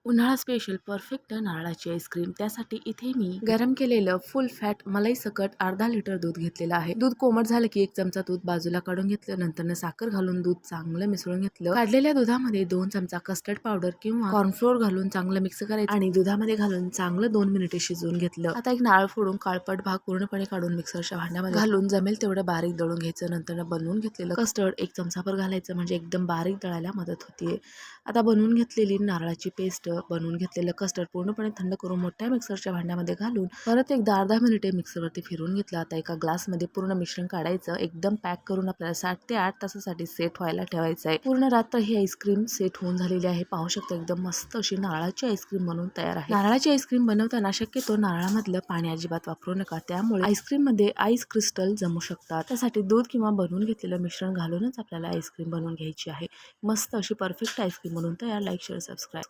उन्हाळा special perfect नारळाची ice cream. त्यासाठी इथे मी गरम केलेलं फुल फॅट मलाई सकट अर्धा लिटर दूध घेतलेलं आहे। दूध कोमट झालं की 1 चमचा दूध बाजूला काढून घेतलं, नंतर साखर घालून दूध चांगलं मिसळून घेतलं। काढलेल्या दुधामध्ये 2 चमचा कस्टर्ड पावडर किंवा कॉर्नफ्लोअर घालून चांगलं मिक्स करायचं आणि दुधामध्ये घालून चांगलं 2 मिनिटे शिजवून घेतलं। आता एक नारळ फोडून काळपट भाग पूर्णपणे काढून मिक्सरच्या भांड्यामध्ये घालून जमेल तेवढं बारीक दळून घ्यायचं। नंतर बनवून घेतलेलं कस्टर्ड 1 चमचाभर घालायचं, म्हणजे एकदम बारीक दळायला मदत होते। आता बनवून घेतलेली नारळाची पेस्ट, बनवून घेतलेलं कस्टर्ड पूर्णपणे थंड करून मोठ्या मिक्सरच्या भांड्यामध्ये घालून परत एकदा अर्धा मिनिटे मिक्सरवरती फिरवून घेतलं। आता एका ग्लासमध्ये पूर्ण मिश्रण काढायचं, एकदम पॅक करून आपल्याला 7 ते 8 तासासाठी सेट व्हायला ठेवायचं आहे। पूर्ण रात्र ही आईस्क्रीम सेट होऊन झालेली आहे। पाहू शकता एकदम मस्त अशी नारळाची आईस्क्रीम बनवून तयार आहे। नारळाची आईस्क्रीम बनवताना शक्यतो नारळामधलं पाणी अजिबात वापरू नका, त्यामुळे आईस्क्रीम मध्ये आईस क्रिस्टल जमू शकतात। त्यासाठी दूध किंवा बनवून घेतलेलं मिश्रण घालूनच आपल्याला आईस्क्रीम बनवून घ्यायची आहे। मस्त अशी परफेक्ट आईस्क्रीम बनवून तयार। Like, share, subscribe.